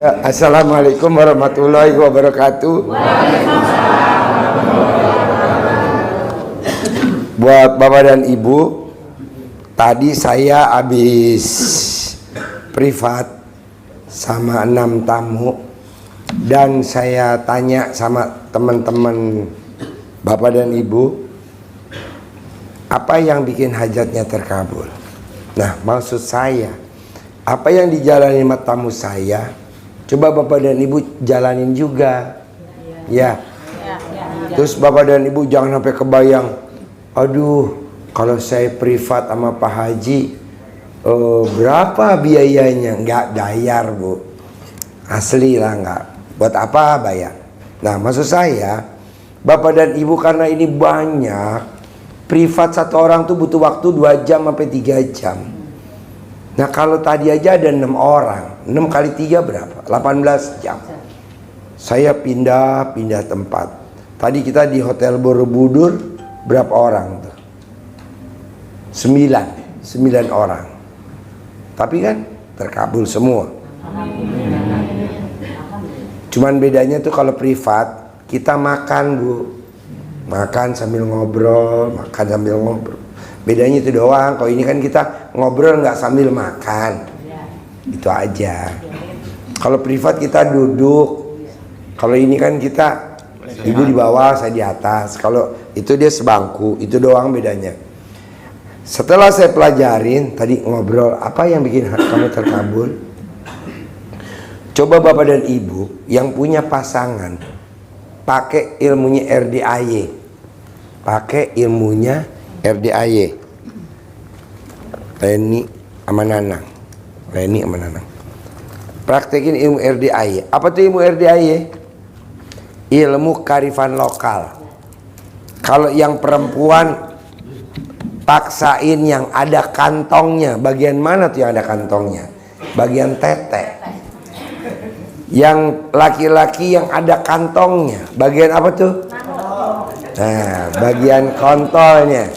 Assalamualaikum warahmatullahi wabarakatuh. Buat Bapak dan Ibu, tadi saya habis privat sama 6 tamu dan saya tanya sama teman-teman Bapak dan Ibu, apa yang bikin hajatnya terkabul? Nah, maksud saya, apa yang dijalani sama tamu saya, coba Bapak dan Ibu jalanin juga. Ya. Terus Bapak dan Ibu jangan sampai kebayang, aduh, kalau saya privat sama Pak Haji, berapa biayanya? Nggak bayar, Bu. Asli lah nggak. Buat apa bayar? Nah, maksud saya, Bapak dan Ibu karena ini banyak, privat satu orang tuh butuh waktu 2 jam sampai 3 jam. Nah, kalau tadi aja ada 6 orang, 6 kali 3 berapa? 18 jam. Saya pindah tempat. Tadi kita di Hotel Borobudur, berapa orang tuh? 9 orang. Tapi kan terkabul semua. Cuman bedanya tuh kalau privat, kita makan, Bu. Makan sambil ngobrol, Bedanya itu doang. Kalau ini kan kita ngobrol nggak sambil makan, itu aja. Kalau privat kita duduk. Kalau ini kan kita ibu di bawah, saya di atas. Kalau itu dia sebangku, itu doang bedanya. Setelah saya pelajarin tadi ngobrol, apa yang bikin kamu terkabul? Coba Bapak dan Ibu yang punya pasangan pakai ilmunya RDAY, pakai ilmunya RDAY, Reni sama Nanang. Praktekin ilmu RDAY. Apa tuh ilmu RDAY? Ilmu kearifan lokal. Kalau yang perempuan paksain yang ada kantongnya. Bagian mana tuh yang ada kantongnya? Bagian tete. Yang laki-laki yang ada kantongnya, bagian apa tuh? Nah, bagian kontolnya.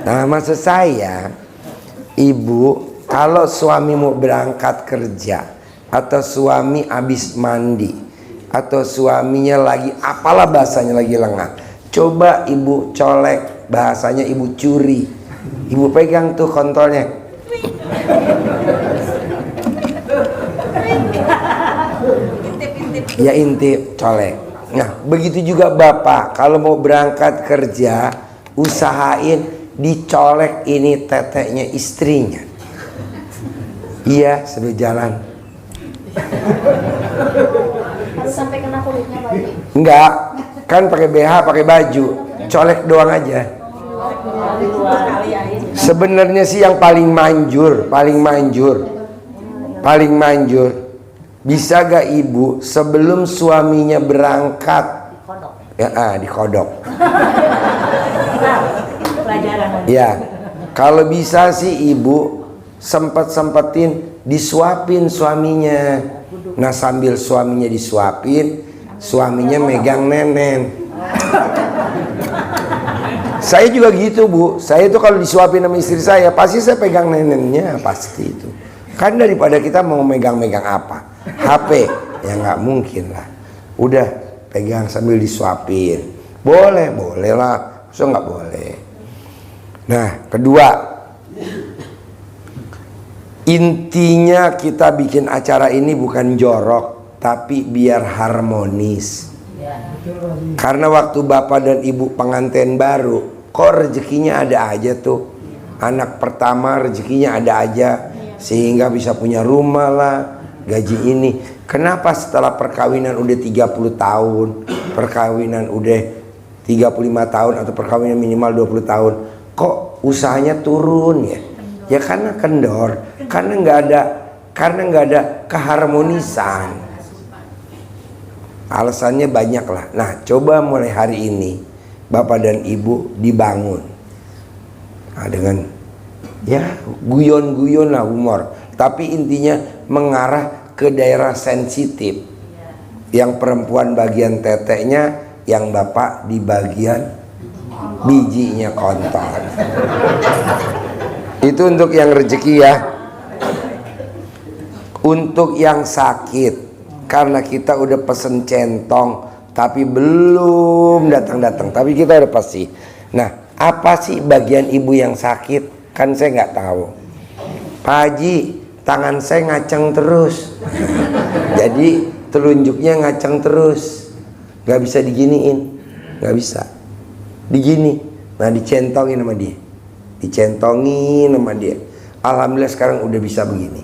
Nah, maksud saya, ibu, kalau suami mau berangkat kerja, atau suami habis mandi, atau suaminya lagi, apalah bahasanya lagi lengah, coba ibu colek, bahasanya ibu curi, ibu pegang tuh kontolnya, ya intip, colek. Nah, begitu juga Bapak kalau mau berangkat kerja, usahain dicolek ini teteknya istrinya. Iya, sambil jalan. Harus sampai kena kulitnya, Pak? Enggak, kan pakai BH, pakai baju, colek doang aja. Sebenarnya sih yang paling manjur. Bisa gak ibu sebelum suaminya berangkat dikodok? Ya, kalau bisa sih ibu sempetin disuapin suaminya. Nah, sambil suaminya disuapin, suaminya megang nenen. Saya juga gitu, Bu. Saya tuh kalau disuapin sama istri saya, pasti saya pegang nenennya, pasti itu. Kan daripada kita mau megang-megang apa? HP, ya nggak mungkin lah. Udah pegang sambil disuapin. Boleh lah. So nggak boleh. Nah, kedua, intinya kita bikin acara ini bukan jorok, tapi biar harmonis. Karena waktu Bapak dan Ibu pengantin baru, kok rezekinya ada aja tuh. Anak pertama rezekinya ada aja, sehingga bisa punya rumah lah, gaji ini. Kenapa setelah perkawinan udah 30 tahun, perkawinan udah 35 tahun, atau perkawinan minimal 20 tahun, kok usahanya turun ya? Ya karena kendor, karena nggak ada keharmonisan. Alasannya banyak lah. Nah, coba mulai hari ini Bapak dan Ibu dibangun. Nah, dengan ya guyon-guyon lah, humor. Tapi intinya mengarah ke daerah sensitif. Yang perempuan bagian teteknya, yang Bapak di bagian bijinya kontol. Itu untuk yang rezeki ya. Untuk yang sakit, karena kita udah pesen centong tapi belum datang-datang, tapi kita udah pasti. Nah, apa sih bagian ibu yang sakit? Kan saya nggak tahu. Pak Haji, tangan saya ngaceng terus. Jadi telunjuknya ngaceng terus, nggak bisa diginiin, nggak bisa digini. Nah, dicentongin sama dia, dicentongin sama dia. Alhamdulillah sekarang udah bisa begini,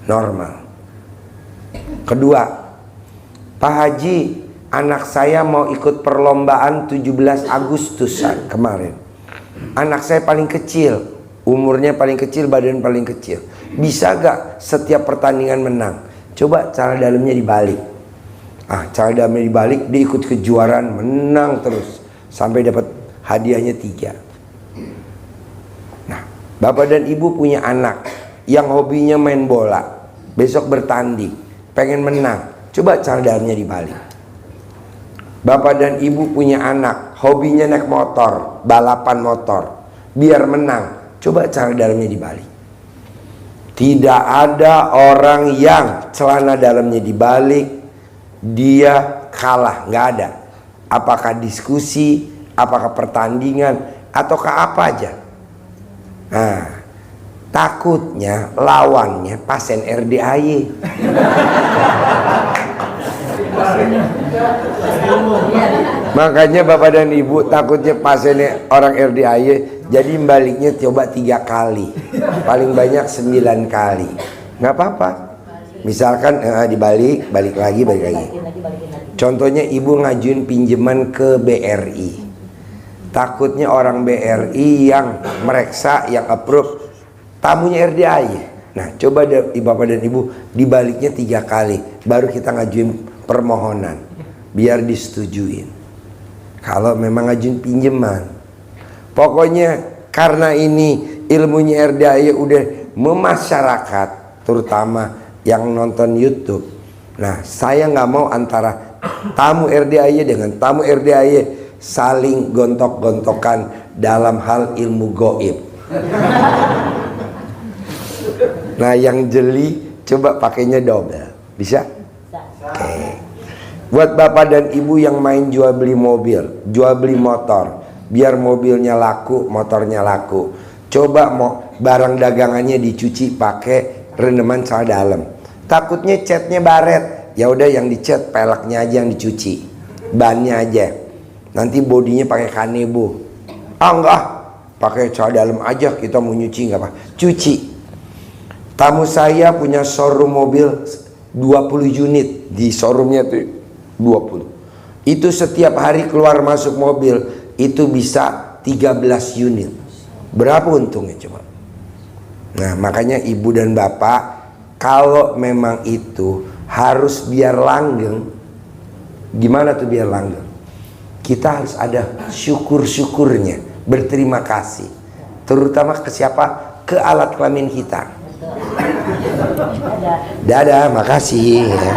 normal. Kedua, Pak Haji, anak saya mau ikut perlombaan 17 Agustus kemarin. Anak saya paling kecil, umurnya paling kecil, badan paling kecil. Bisa gak setiap pertandingan menang? Coba cara dalamnya dibalik. Cara dalamnya dibalik, dia ikut kejuaraan, menang terus sampai dapat hadiahnya 3. Nah, bapak dan ibu punya anak yang hobinya main bola, besok bertanding, pengen menang. Coba cara dalamnya dibalik. Bapak dan ibu punya anak, hobinya naik motor, balapan motor, biar menang. Coba cara dalamnya dibalik. Tidak ada orang yang celana dalamnya dibalik, dia kalah, nggak ada. Apakah diskusi, apakah pertandingan, ataukah apa aja. Nah, takutnya lawannya pasien RDAY. Makanya bapak dan ibu takutnya pasiennya orang RDAY, jadi baliknya coba 3 kali, paling banyak 9 kali, nggak apa-apa. Misalkan dibalik, balik lagi. Contohnya ibu ngajuin pinjaman ke BRI, takutnya orang BRI yang mereksa, yang approve tamunya RDAY. Nah, coba bapak dan ibu dibaliknya 3 kali, baru kita ngajuin permohonan biar disetujuin. Kalau memang ngajuin pinjaman, pokoknya karena ini ilmunya RDAY udah memasyarakat, terutama yang nonton YouTube. Nah, saya nggak mau antara tamu RDAY dengan tamu RDAY saling gontok-gontokan dalam hal ilmu goib. Nah, yang jeli coba pakainya double, bisa? Oke. Buat bapak dan ibu yang main jual beli mobil, jual beli motor, biar mobilnya laku, motornya laku. Coba mau barang dagangannya dicuci pakai rendeman celana dalam. Takutnya catnya baret, ya udah yang dicat peleknya aja yang dicuci, bannya aja. Nanti bodinya pakai kanebo. Enggak, pakai celana dalam aja, kita mau nyuci nggak apa, cuci. Tamu saya punya showroom mobil 20 unit, di showroomnya tuh 20. Itu setiap hari keluar masuk mobil itu bisa 13 unit. Berapa untungnya coba? Nah, makanya ibu dan bapak kalau memang itu harus biar langgeng. Gimana tuh biar langgeng? Kita harus ada syukur-syukurnya, berterima kasih. Terutama ke siapa? Ke alat kelamin kita. Dadah, makasih ya.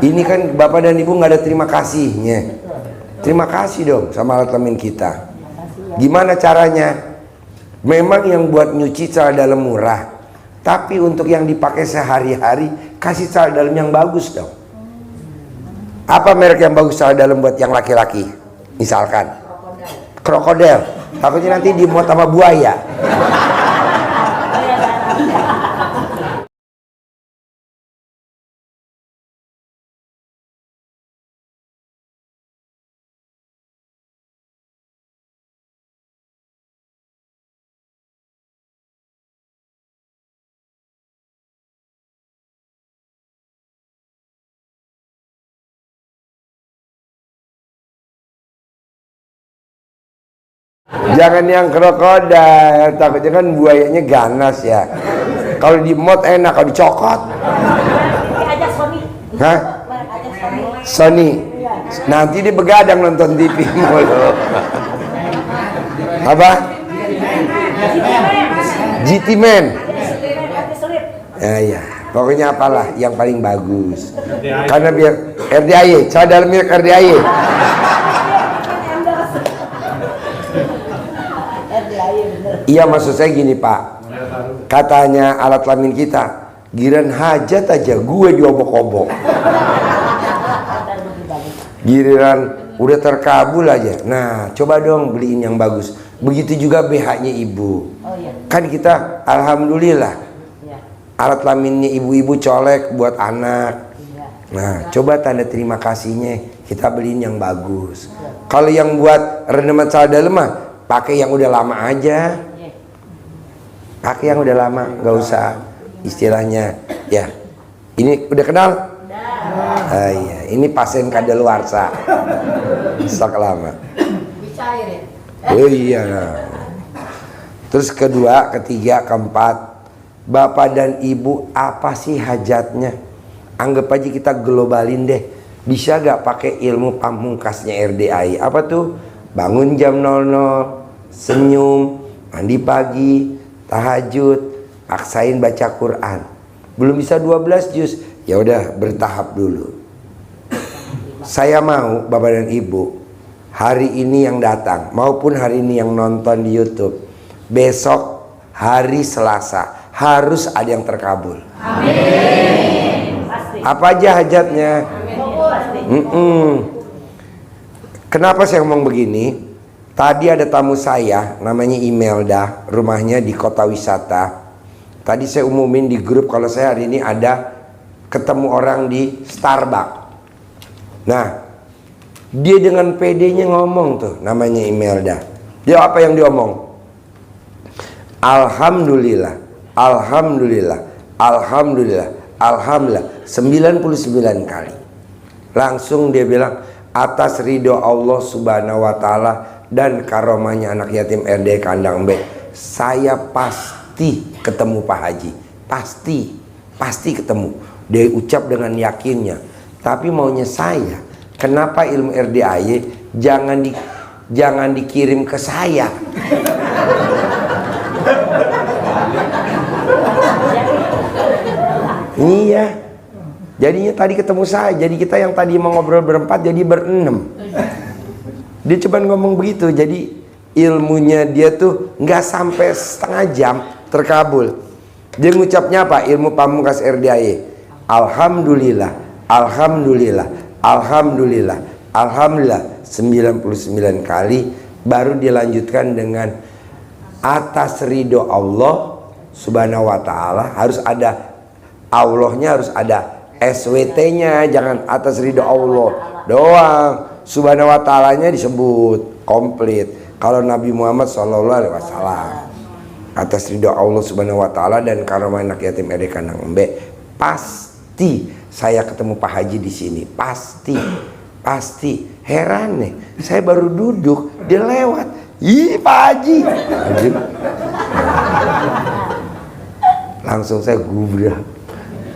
Ini kan bapak dan ibu nggak ada terima kasihnya. Terima kasih dong sama alat kelamin kita. Gimana caranya? Memang yang buat nyuci celana dalam murah, tapi untuk yang dipakai sehari-hari kasih celana dalam yang bagus dong. Apa merek yang bagus celana dalam buat yang laki-laki? Misalkan krokodil. Takutnya nanti dimuat sama buaya. Jangan yang krokodil, takutnya kan buayanya ganas ya. Kalau di mod enak, kalau dicokot. Aja Sony. Hah? Sony. Nanti dia begadang nonton TV mulu. Apa? GT Man. Ya. Pokoknya apalah yang paling bagus. Karena biar RDAY, cara dalam milik RDAY. Iya, maksud saya gini Pak, katanya alat kelamin kita, Giliran hajat aja gue diobok-obok. Giliran udah terkabul aja. Nah, coba dong beliin yang bagus. Begitu juga BH-nya ibu. Oh iya. Kan kita alhamdulillah Iya. alat kelaminnya ibu-ibu colek buat anak. Iya. Nah, coba tanda terima kasihnya kita beliin yang bagus. Kalau yang buat rendaman celana dalam mah pakai yang udah lama aja. Iya. Pakai yang udah lama, nggak usah istilahnya ya. Ini udah kenal? Ah, iya, ini pasien kadaluarsa. Stok lama. Bisa air ya? Oh iya. Terus kedua, ketiga, keempat, bapak dan ibu apa sih hajatnya? Anggap aja kita globalin deh. Bisa gak pakai ilmu pamungkasnya RDAI? Apa tuh? Bangun jam 00, senyum, mandi pagi, tahajud, paksain baca Quran. Belum bisa 12 juz, ya udah bertahap dulu. Saya mau bapak dan ibu hari ini yang datang maupun hari ini yang nonton di YouTube, besok hari Selasa harus ada yang terkabul. Amin. Pasti. Apa aja hajatnya? Pasti. Kenapa saya ngomong begini? Tadi ada tamu saya namanya Imelda, rumahnya di kota wisata. Tadi saya umumin di grup kalau saya hari ini ada ketemu orang di Starbucks. Nah, dia dengan PD-nya ngomong tuh, namanya Imelda. Dia apa yang dia omong? Alhamdulillah, alhamdulillah, alhamdulillah, alhamdulillah 99 kali. Langsung dia bilang, atas ridho Allah subhanahu wa ta'ala dan karomahnya anak yatim RD Kandang B, saya pasti ketemu Pak Haji. Pasti ketemu. Dia ucap dengan yakinnya. Tapi maunya saya, kenapa ilmu RDAY jangan dikirim ke saya? Iya. Jadinya tadi ketemu saya. Jadi kita yang tadi mau ngobrol berempat jadi berenam. Dia cuma ngomong begitu. Jadi ilmunya dia tuh nggak sampai setengah jam terkabul. Dia ngucapnya apa? Ilmu pamungkas RDAY. Alhamdulillah, alhamdulillah, alhamdulillah, alhamdulillah 99 kali. Baru dilanjutkan dengan atas ridho Allah subhanahu wa ta'ala. Harus ada Allahnya, harus ada SWT-nya. Jangan atas ridho Allah doang, subhanahu wa ta'alanya disebut komplit. Kalau Nabi Muhammad SAW atas ridho Allah subhanahu wa ta'ala dan karomah anak yatim RD Kandang Embe, pasti saya ketemu Pak Haji di sini. Pasti. Heran nih, saya baru duduk, dia lewat. Ih, Pak Haji. Langsung saya gubrak.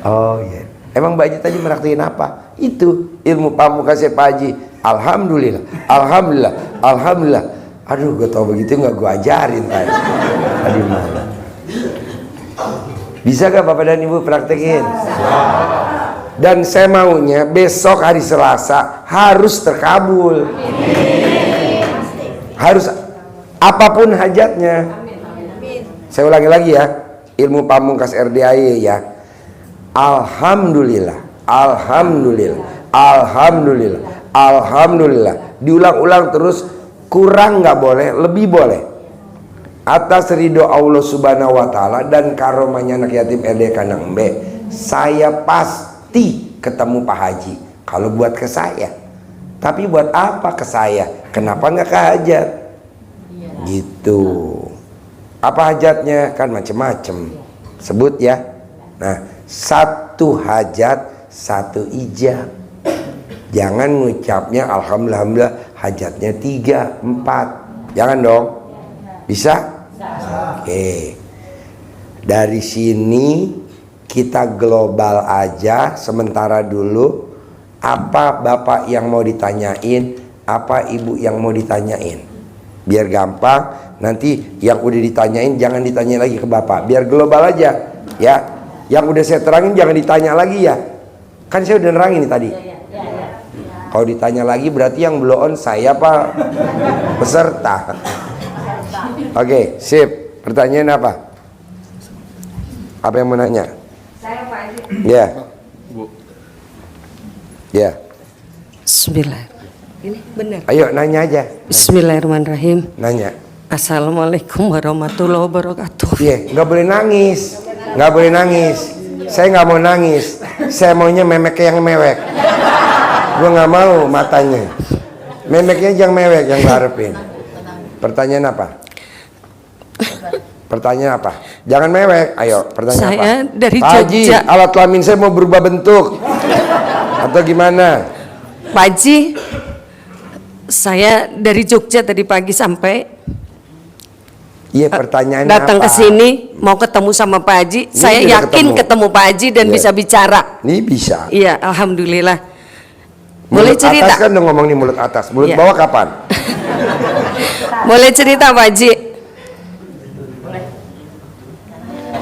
Oh iya. Emang Mbak Haji tadi meraktiin apa? Itu ilmu pamungkasnya Pak Haji. Alhamdulillah, alhamdulillah, alhamdulillah. Aduh, gue tau begitu nggak gue ajarin tadi malam. Bisa gak Bapak dan Ibu praktekin? Dan saya maunya besok hari Selasa harus terkabul. Harus apapun hajatnya. Saya ulangi lagi ya, ilmu pamungkas RDAY ya. Alhamdulillah, alhamdulillah, alhamdulillah, alhamdulillah. Diulang-ulang terus, kurang nggak boleh, lebih boleh. Atas ridho Allah subhanahu wa ta'ala dan karomahnya anak yatim RD Kandang Embe, saya pasti ketemu Pak Haji. Kalau buat ke saya, tapi buat apa ke saya? Kenapa nggak ke hajat? Gitu. Apa hajatnya? Kan macem-macem. Sebut ya. Nah, satu hajat, satu ijab. Jangan ngucapnya alhamdulillah hajatnya 3, 4. Jangan dong. Bisa? Oke. Dari sini kita global aja sementara dulu. Apa Bapak yang mau ditanyain, apa Ibu yang mau ditanyain, biar gampang. Nanti yang udah ditanyain jangan ditanya lagi ke Bapak, biar global aja ya. Yang udah saya terangin jangan ditanya lagi ya. Kan saya udah nerangin nih tadi. Kalau ditanya lagi berarti yang blow on saya apa peserta. Oke, sip. Pertanyaan apa? Apa yang mau nanya? Saya Pak Ya. Ya. Bismillah. Ini benar. Ayo nanya aja. Bismillahirrahmanirrahim. Nanya. Assalamualaikum warahmatullahi wabarakatuh. Iya, nggak boleh nangis. Nggak boleh nangis. Saya nggak mau nangis. Saya maunya memek yang mewek. Gue nggak mau matanya. Memeknya jangan mewek yang gue harapin. Pertanyaan apa? Pertanyaan apa? Jangan mewek. Ayo, pertanyaan apa? Saya dari Pak Haji, Jogja. alat kelamin saya mau berubah bentuk. Atau gimana? Pak Haji, saya dari Jogja tadi pagi sampai Iya, pertanyaannya datang apa? ke sini mau ketemu sama Pak Haji. Ini Saya bisa yakin ketemu Pak Haji dan Iya. bisa bicara. Ini bisa. Iya, alhamdulillah. Mulut Boleh cerita? atas kan udah ngomong nih mulut atas. Mulut Iya. bawah kapan? Boleh cerita Pak Haji?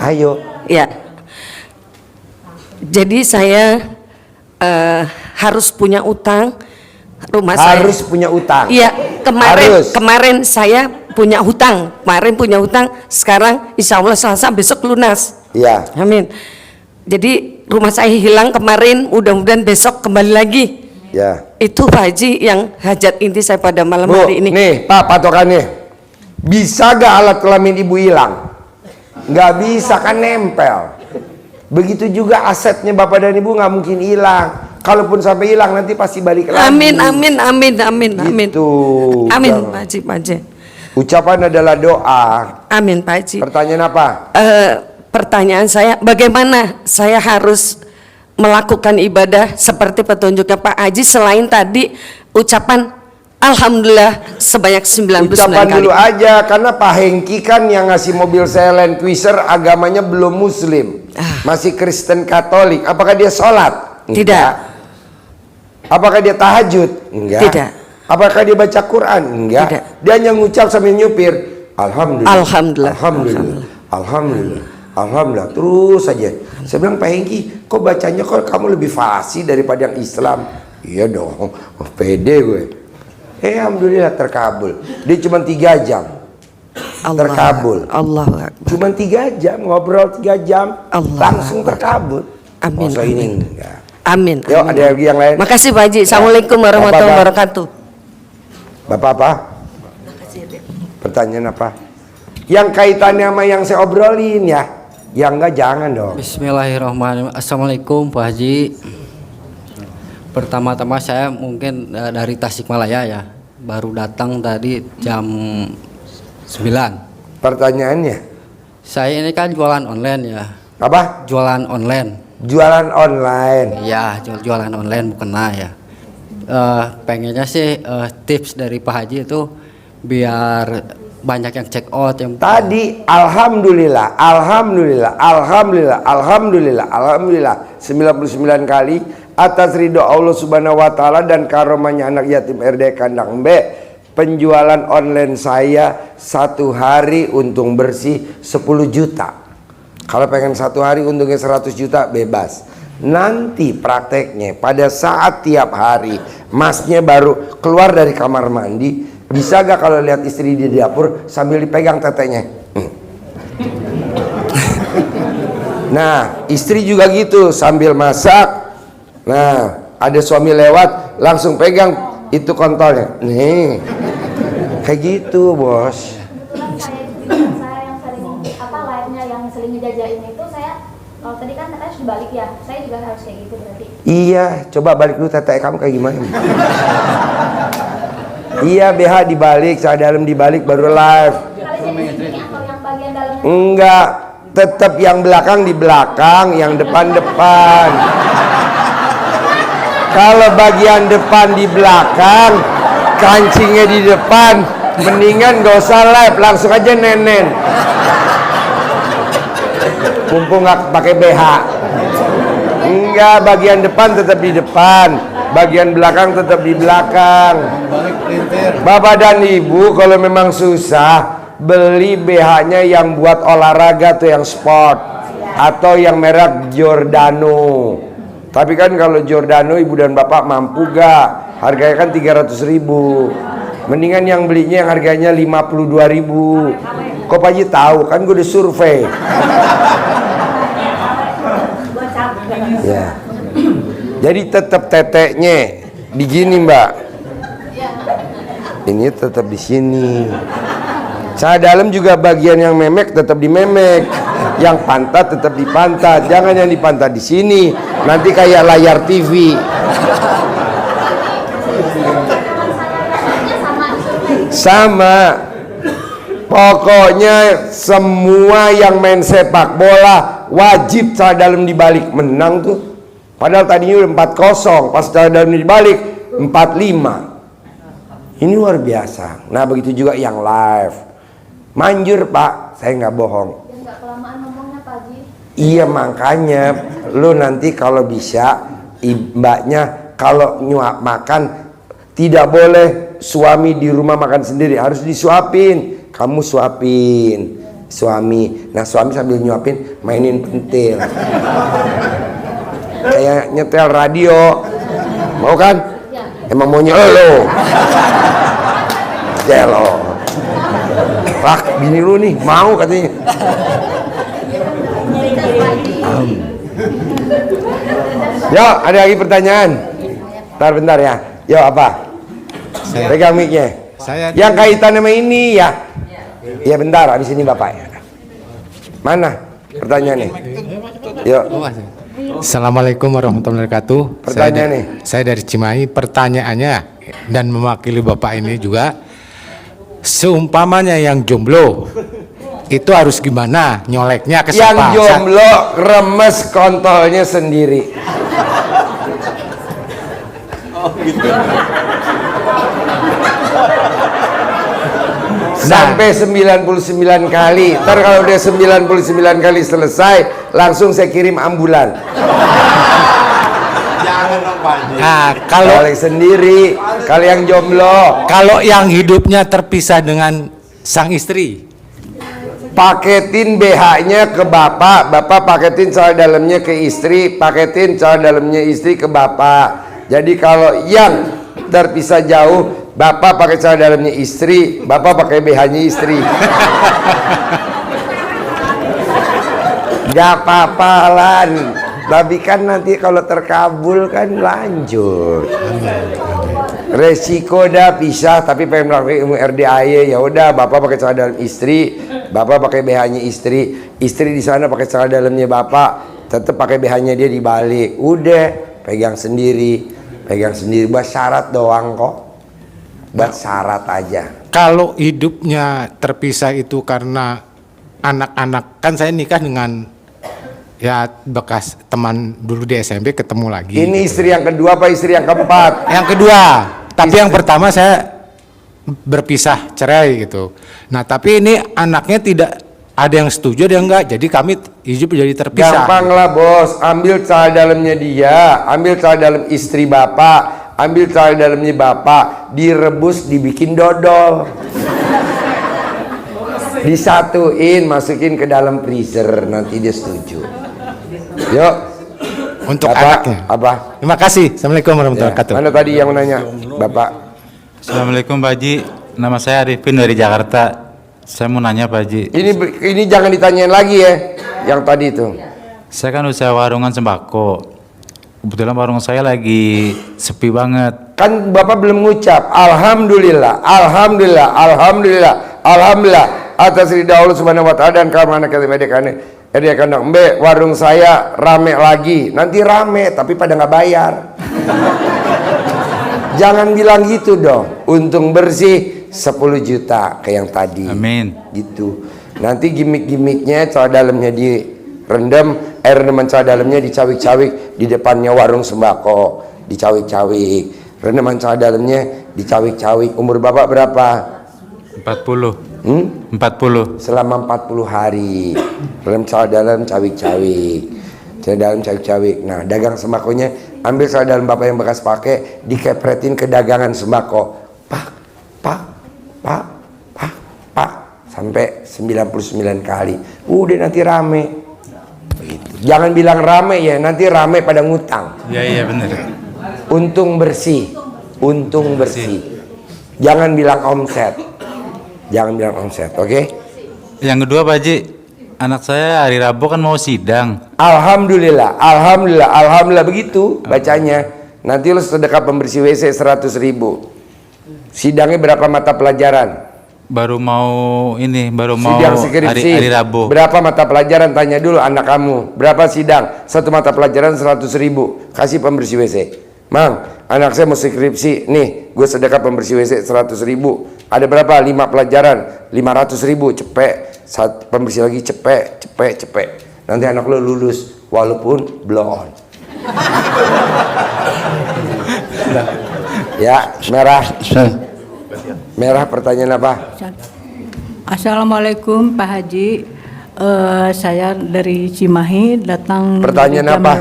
Ayo. Ya. Jadi saya harus punya utang rumah Harus saya. punya utang. Iya, Harus. kemarin saya punya hutang. Kemarin punya hutang, sekarang insya Allah Selasa besok lunas. Iya. Amin. Jadi rumah saya hilang kemarin, mudah-mudahan besok kembali lagi. Ya. Itu Pak Haji yang hajat inti saya pada malam Bu, hari ini. nih Pak patokannya. Bisa gak alat kelamin ibu hilang? Nggak bisa kan nempel. Begitu juga asetnya bapak dan ibu nggak mungkin hilang. Kalaupun sampai hilang nanti pasti balik lagi. Amin, amin, amin, amin, amin. Gitu. Amin, Jangan. Pak Haji, Pak Haji. Ucapan adalah doa. Amin, Pak Haji. Pertanyaan apa? Pertanyaan saya, bagaimana saya harus melakukan ibadah seperti petunjuknya Pak Haji selain tadi ucapan Alhamdulillah sebanyak 99 Ucapan kali. dulu aja, karena Pak Hengki kan yang ngasih mobil saya Land Cruiser agamanya belum Muslim, masih Kristen Katolik. Apakah dia sholat? Tidak. Enggak. Apakah dia tahajud? Enggak. Tidak. Apakah dia baca Quran? Enggak. Tidak. Dia hanya ngucap sambil nyupir, Alhamdulillah. Alhamdulillah. Alhamdulillah. Alhamdulillah. Alhamdulillah. Terus saja. Saya bilang, Pak Hengki, kok bacanya kok kamu lebih fasih daripada yang Islam? Iya dong, pede gue. Alhamdulillah terkabul. Dia cuma 3 jam terkabul. Allahu Akbar. Cuma 3 jam ngobrol 3 jam Allah. langsung terkabul. Amin, Masa ini amin. enggak. Amin. Yuk, amin. ada lagi yang lain. Makasih Pak Haji. Assalamualaikum warahmatullahi Bapak, wabarakatuh. Bapak apa? Pertanyaan apa? Yang kaitannya sama yang saya obrolin ya. Yang enggak jangan dong. Bismillahirrahmanirrahim. Assalamualaikum Pak Haji. Pertama-tama saya mungkin dari Tasikmalaya ya. Baru datang tadi jam 9. Pertanyaannya Saya ini kan jualan online ya. apa? Jualan online. Jualan online. Ya, jualan online mukena ya. Pengennya sih tips dari Pak Haji itu biar banyak yang check out yang Tadi alhamdulillah, alhamdulillah, alhamdulillah, alhamdulillah, alhamdulillah 99 kali atas ridho Allah Subhanahu wa taala dan karomahnya anak yatim RD Kandang B. Penjualan online saya 1 hari untung bersih 10 juta. Kalau pengen 1 hari untungnya 100 juta bebas. Nanti prakteknya pada saat tiap hari masnya baru keluar dari kamar mandi, bisa gak kalau lihat istri di dapur sambil dipegang tetenya? Nah, istri juga gitu sambil masak. Nah, ada suami lewat langsung pegang itu kontolnya. Nih, kayak gitu bos. Kebetulan saya yang sering live-nya yang sering ngejajain itu saya kalau tadi kan katanya harus dibalik ya, saya juga harus kayak gitu berarti. Iya, coba balik dulu tete kamu kayak gimana? Iya, BH dibalik, saya dalam dibalik baru live. Kali jadi ini atau yang bagian dalamnya? Enggak, tetap yang belakang di belakang, yang depan depan. Kalau bagian depan di belakang, kancingnya di depan, mendingan gak usah live, langsung aja nenen. Mumpung nggak pakai BH. Enggak, bagian depan tetap di depan, bagian belakang tetap di belakang. Bapak dan Ibu kalau memang susah, beli BH-nya yang buat olahraga tuh, yang sport atau yang merek Giordano. Tapi kan kalau Giordano Ibu dan Bapak mampu gak? Harganya kan 300.000. Mendingan yang belinya yang harganya 52.000. Kok Pak Haji tahu? Kan gue udah survei. Ya. Jadi tetap teteknya di gini, Mbak. Ini tetap di sini. Celana dalam juga bagian yang memek tetap di memek, yang pantat tetap di pantat. Jangan yang di pantat di sini, nanti kayak layar TV. Sama. Pokoknya semua yang main sepak bola wajib celana dalam dibalik. Menang tuh. Padahal tadinya udah 4-0, pas celana dalam dibalik 4-5. Ini luar biasa. Nah begitu juga yang live. Manjur Pak, saya nggak bohong. Ya nggak kelamaan ngomongnya Pak Haji. Iya makanya, lu nanti kalau bisa, mbaknya kalau nyuap makan tidak boleh suami di rumah makan sendiri, harus disuapin. Kamu suapin suami. Nah suami sambil nyuapin mainin pentil. Kayak nyetel radio, mau kan? Ya. Emang maunya lo? Jelo. Pak, bini lu nih mau katanya. Yo, ada lagi pertanyaan? Bentar ya. Yo apa? Pegang mic-nya. Yang kaitan sama ini ya. Ya bentar, habis ini Bapak ya. Mana pertanyaannya? Yo. Assalamualaikum warahmatullahi wabarakatuh. Pertanyaan nih. Saya dari Cimahi. Pertanyaannya dan mewakili Bapak ini juga, seumpamanya yang jomblo itu harus gimana nyoleknya ke Yang siapa? jomblo remes kontolnya sendiri. Sampai 99 kali. Ntar kalau udah 99 kali selesai, langsung saya kirim ambulan. Nah, kalau Kolek sendiri. Kalau yang jomblo, kalau yang hidupnya terpisah dengan sang istri, paketin BH-nya ke bapak, bapak paketin celana dalamnya ke istri, paketin celana dalamnya istri ke bapak. Jadi kalau yang terpisah jauh, bapak pakai celana dalamnya istri, bapak pakai BH-nya istri. Gak apa-apa Lan, tapi kan nanti kalau terkabul kan lanjut. Resiko dah pisah, tapi pengen melakukan ilmu RDAY, ya udah bapak pakai celana dalam istri, bapak pakai BH-nya istri, istri di sana pakai celana dalamnya bapak, tetap pakai BH-nya dia dibalik. Udah pegang sendiri buat syarat doang kok, buat syarat aja. kalau hidupnya terpisah itu karena anak-anak, kan saya nikah dengan ya bekas teman dulu di SMP, ketemu lagi. Ini gitu. istri yang kedua apa istri yang keempat? Yang kedua, tapi yang pertama saya berpisah cerai gitu. Nah tapi ini anaknya tidak ada yang setuju, ada yang enggak, jadi kami hidup jadi terpisah. Gampang lah bos, ambil celana dalamnya dia, ambil celana dalam istri bapak, ambil celana dalamnya bapak, direbus, dibikin dodol, disatuin, masukin ke dalam freezer, nanti dia setuju. Yuk. Untuk Apa? anaknya. Apa? Terima kasih. Assalamualaikum warahmatullahi Ya. wabarakatuh. Mana tadi yang nanya, bapak? Assalamualaikum Pak Haji, nama saya Arifin dari Jakarta. Saya mau nanya Pak Haji, Ini jangan ditanyain lagi ya, yang tadi itu. saya kan usaha warungan sembako. Kebetulan warung saya lagi sepi banget. Kan bapak belum ngucap, alhamdulillah, alhamdulillah, alhamdulillah, alhamdulillah atas ridha Allah Subhanahu wa taala dan karena kata medekane. Dia kandang, "Mbak, warung saya rame lagi." Nanti rame tapi pada nggak bayar. Jangan bilang gitu dong. Untung bersih 10 juta kayak yang tadi. Amin. Gitu. Nanti gimmick-gimmicknya celana dalamnya direndam, air rendaman celana dalamnya dicawik-cawik di depannya warung sembako, dicawik-cawik. Rendaman celana dalamnya dicawik-cawik. Umur bapak berapa? 40. 40. Selama 40 hari. Rendam celana dalam cawik-cawik. Celana dalam cawik-cawik. Nah, dagang sembakonya ambil celana dalam bapak yang bekas pakai, dikepretin ke dagangan sembako. Pak, pak, pak, pak, pak, sampai 99 kali. Udah nanti rame. Begitu. Jangan bilang rame ya, nanti rame pada ngutang. Iya benar. Untung bersih, untung bersih. Jangan bilang omset. Jangan bilang omset, oke? Yang kedua Pak Haji, anak saya hari Rabu kan mau sidang. Alhamdulillah, alhamdulillah, alhamdulillah begitu bacanya. Nanti lu sedekah pembersih WC 100.000. Sidangnya berapa mata pelajaran? Baru mau Sidang skripsi. hari Rabu. Berapa mata pelajaran? Tanya dulu anak kamu. Berapa sidang? Satu mata pelajaran 100.000. Kasih pembersih WC. Mang, anak saya mau skripsi. Nih, gue sedekah pembersih WC 100.000. Ada berapa? 5 pelajaran. 500.000. Cepet. Pembersih lagi cepet. Nanti anak lo lulus walaupun belum. Ya, merah pertanyaan apa? Assalamualaikum Pak Haji. Saya dari Cimahi datang. Pertanyaan dari apa?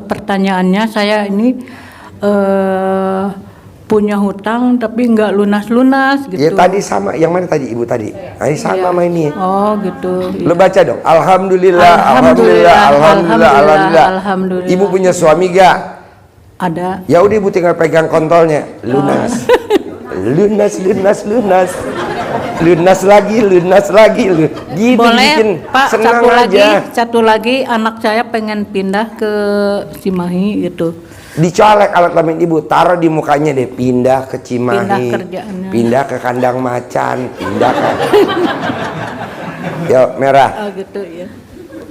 Pertanyaannya saya ini punya hutang tapi nggak lunas-lunas gitu. Ya tadi sama, yang mana tadi ibu tadi? Nah, ini sama sama ini. Oh gitu. Lo baca dong. Alhamdulillah, alhamdulillah, alhamdulillah, alhamdulillah. Alhamdulillah. Ibu punya suami gak? Ada. Ya udah ibu tinggal pegang kontolnya, lunas. Lunas lagi. Gitu Boleh bikin Pak, senang aja. satu lagi anak saya pengen pindah ke Cimahi gitu. Dicolek alat kelamin ibu, taruh di mukanya deh, pindah ke Cimahi, Pindah kerjaannya. pindah ke kandang macan, pindah ke. Yuk merah, Oh gitu ya.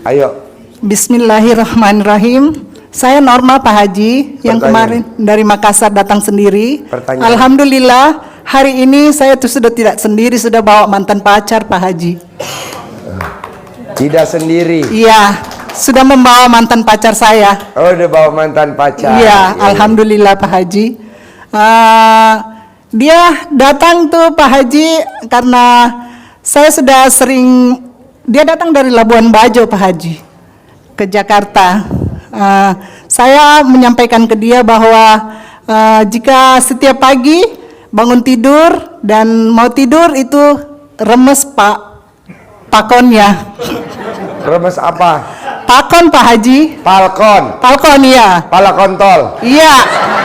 ayo. Bismillahirrahmanirrahim. Saya Norma Pak Haji yang Pertanyaan. kemarin dari Makassar datang sendiri. Pertanyaan. Alhamdulillah hari ini saya tuh sudah tidak sendiri, sudah bawa mantan pacar Pak Haji. Tidak sendiri. Iya, sudah membawa mantan pacar saya. Oh udah bawa mantan pacar. Iya, alhamdulillah Pak Haji. Dia datang tuh Pak Haji karena saya sudah sering, dia datang dari Labuan Bajo Pak Haji ke Jakarta. Saya menyampaikan ke dia bahwa jika setiap pagi bangun tidur dan mau tidur itu remes pakonnya. Remes apa? Pakon Pak Haji. Palkon iya. Pala kontol. Iya,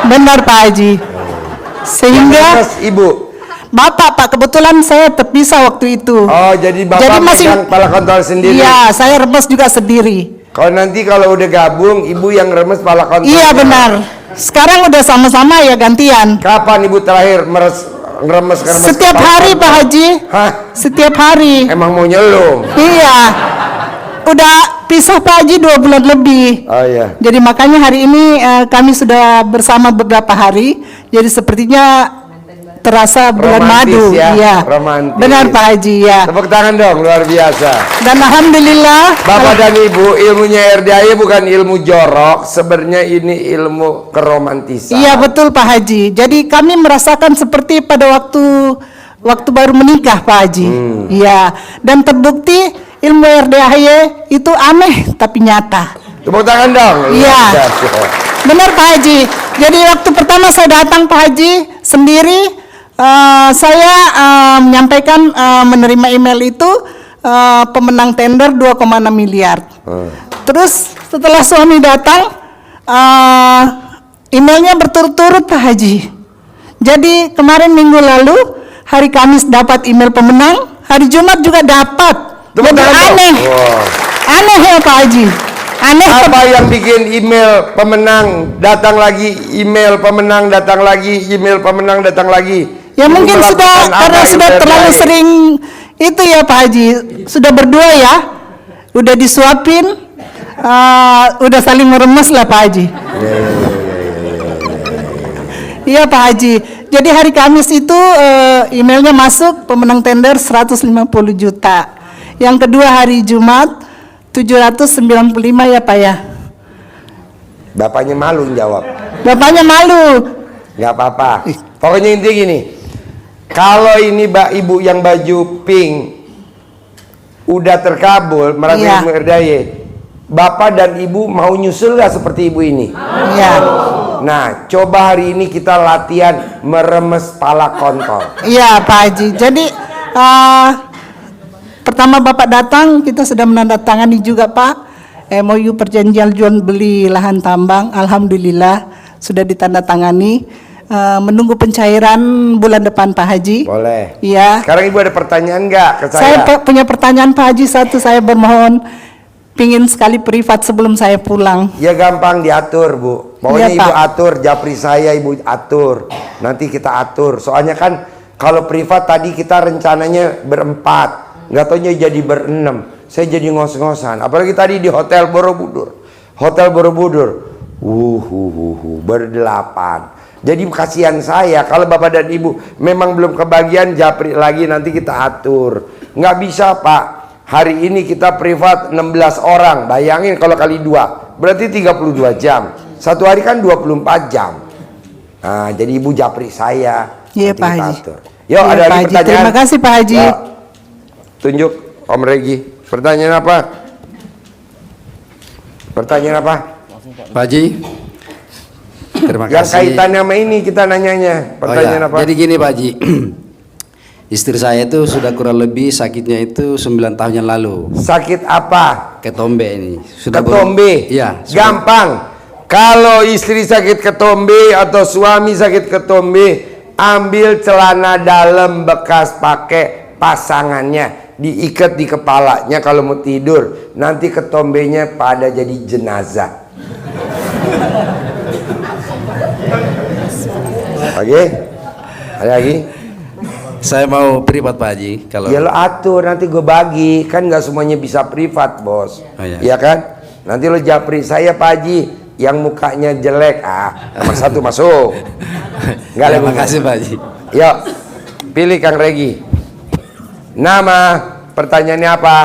benar Pak Haji. Sehingga Remes ibu. Bapak Pak, kebetulan saya terpisah waktu itu. Oh jadi bapak pegang pala kontol sendiri. Iya, saya remes juga sendiri. Kalau nanti kalau udah gabung, ibu yang remes pala kontol. Iya benar. Sekarang udah sama-sama ya gantian. Kapan ibu terakhir ngeremes? Setiap hari Pak Haji. Hah? Setiap hari. Emang mau nyelum? Iya. Udah pisah Pak Haji 2 bulan lebih. Oh iya. Jadi makanya hari ini kami sudah bersama beberapa hari. Jadi sepertinya terasa bulan Romantis madu. ya, Iya. romantis. Benar Pak Haji ya. Tepuk tangan dong, luar biasa. Dan alhamdulillah. Bapak dan ibu, ilmunya RDAY bukan ilmu jorok, sebenarnya ini ilmu keromantisan. Iya betul Pak Haji. Jadi kami merasakan seperti pada waktu baru menikah Pak Haji. Iya. Dan terbukti ilmu RDAY itu aneh tapi nyata. Tepuk tangan dong. Iya. Luar biasa. Benar Pak Haji. Jadi waktu pertama saya datang Pak Haji sendiri, saya menyampaikan menerima email itu pemenang tender 2,6 miliar. Terus setelah suami datang, emailnya berturut-turut Pak Haji. Jadi kemarin minggu lalu hari Kamis dapat email pemenang, hari Jumat juga dapat. Tepuk Jadi tangan dong. aneh, Wow. aneh ya Pak Haji. Aneh. Apa yang bikin email pemenang datang lagi, email pemenang datang lagi, email pemenang datang lagi? Ya Ibu mungkin sudah melakukan apa karena yang sudah terlalu terjadi? sering itu ya Pak Haji, sudah berdua ya, udah disuapin, udah saling meremes lah Pak Haji. Iya Pak Haji. Jadi hari Kamis itu emailnya masuk pemenang tender 150 juta. Yang kedua hari Jumat 795 ya Pak ya. Bapaknya malu jawab. Bapaknya malu. Nggak apa-apa. Pokoknya intinya gini. Kalau ini ibu yang baju pink udah terkabul merasa Iya. ilmu RDAY, bapak dan ibu mau nyusul nggak seperti ibu ini? Iya. Nah, coba hari ini kita latihan meremes pala kontol. Iya Pak Haji. Jadi pertama Bapak datang kita sudah menandatangani juga Pak MOU perjanjian jual beli lahan tambang. Alhamdulillah sudah ditandatangani. menunggu pencairan bulan depan Pak Haji. Boleh. Iya. Sekarang Ibu ada pertanyaan nggak ke Saya saya? punya pertanyaan Pak Haji satu, saya bermohon pingin sekali privat sebelum saya pulang. Ya gampang diatur, Bu. Pokoknya Iya, Ibu Pak. atur, japri saya Ibu atur. Nanti kita atur. Soalnya kan kalau privat tadi kita rencananya berempat, nggak taunya jadi berenam. Saya jadi ngos-ngosan. Apalagi tadi di Hotel Borobudur. Hotel Borobudur. Berdelapan. Jadi kasihan saya kalau Bapak dan Ibu memang belum kebagian, japri lagi nanti kita atur. Nggak bisa, Pak. Hari ini kita privat 16 orang. Bayangin kalau kali 2, berarti 32 jam. Satu hari kan 24 jam. Nah, jadi Ibu japri saya. Iya, nanti Pak kita Haji. atur. Yuk, Iya, ada Pak lagi Haji. pertanyaan. Terima kasih, Pak Haji. Ya. Tunjuk Om Regi. Pertanyaan apa? Pertanyaan apa? Pak Haji, terima Yang kasih. kaitannya sama ini kita nanyanya. Pertanyaan apa? Jadi gini Pak Haji, istri saya itu sudah kurang lebih sakitnya itu 9 tahun yang lalu. Sakit apa? Ketombe ini. Ketombe? Iya. Gampang. Kalau istri sakit ketombe atau suami sakit ketombe, ambil celana dalam bekas pakai pasangannya, diikat di kepalanya kalau mau tidur. Nanti ketombenya pada jadi jenazah. Oke? Ada lagi? Saya mau privat Pak Haji. Kalau Ya lo atur, nanti gue bagi. Kan nggak semuanya bisa privat, bos. Oh, iya. Iya kan? Nanti lo japri saya Pak Haji yang mukanya jelek. Nomor 1 masuk. Nggak Terima lebih. kasih Pak Haji. Yuk, pilih Kang Regi. Nama, pertanyaannya apa?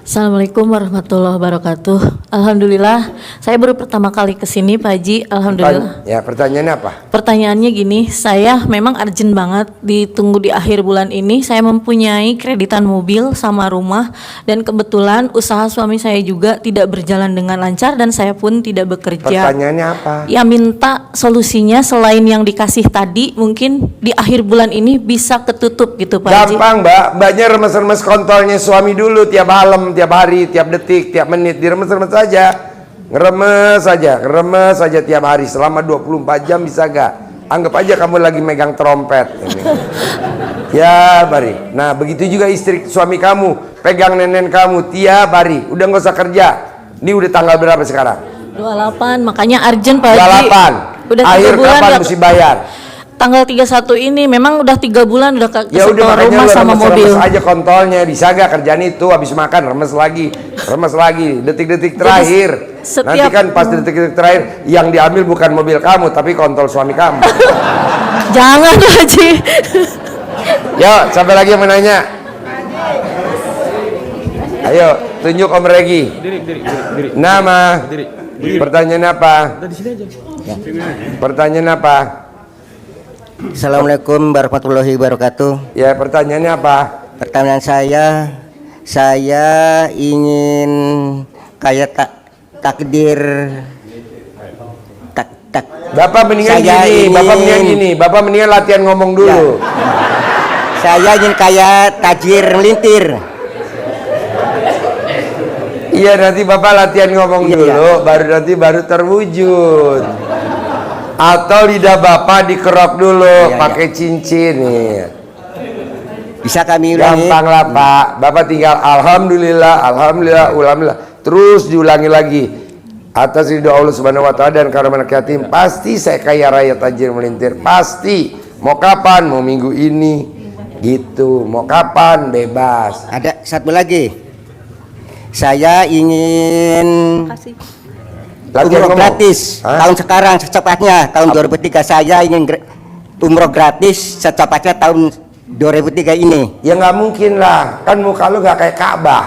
Assalamualaikum warahmatullahi wabarakatuh. Alhamdulillah, saya baru pertama kali kesini Pak Haji. Alhamdulillah. Ya, pertanyaannya apa? Pertanyaannya gini, saya memang urgent banget ditunggu di akhir bulan ini. Saya mempunyai kreditan mobil sama rumah, dan kebetulan usaha suami saya juga tidak berjalan dengan lancar dan saya pun tidak bekerja. Pertanyaannya apa? Ya, minta solusinya selain yang dikasih tadi, mungkin di akhir bulan ini bisa ketutup gitu Pak Haji. Gampang, Mbak. Mbaknya remes-remes kontolnya suami dulu tiap malam, tiap hari, tiap detik, tiap menit. Diremes-remes saja. Ngeremes saja tiap hari selama 24 jam bisa gak? Anggap aja kamu lagi megang trompet. Ya, Bari. Nah, begitu juga istri suami kamu, pegang nenek kamu tiap hari. Udah nggak usah kerja. Ini udah tanggal berapa sekarang? 28, makanya urgent Pak Haji. 28. Udah 3 Akhir bulan kapan udah mesti bayar? Tanggal 31 ini memang udah 3 bulan udah Ya udah, kesetor makanya rumah lu sama mobil. remes aja kontolnya. Bisa gak kerjaan itu? Habis makan remes lagi, detik-detik terakhir. Nanti kan pas detik-detik terakhir yang diambil bukan mobil kamu tapi kontol suami kamu. Jangan Pak Haji. Yuk, sampai lagi yang menanya. Ayo, tunjuk Om Regi. Nama. Pertanyaan apa? Pertanyaan apa? Assalamualaikum warahmatullahi wabarakatuh. Ya, pertanyaannya apa? Pertanyaan saya ingin kayak takdir Bapak mendingan gini, Bapak mendingan latihan ngomong dulu. Ya. Saya ingin kayak tajir melintir. Iya, nanti Bapak latihan ngomong dulu, baru terwujud. Atau lidah Bapak dikerok dulu pakai cincin nih. Bisa kami ulangi? Gampang lah Pak. Bapak tinggal alhamdulillah, alhamdulillah. Terus diulangi lagi. Atas ridho Allah Subhanahu wa taala dan karena yatim, pasti saya kaya raya tajir melintir. Pasti. Mau kapan? Mau minggu ini. Gitu. Mau kapan? Bebas. Ada satu lagi. Saya ingin umroh gratis tahun sekarang secepatnya tahun 2003. Saya ingin umroh gratis secepatnya tahun 2003 ini. Ya nggak mungkin lah, kan muka lu nggak kayak Ka'bah.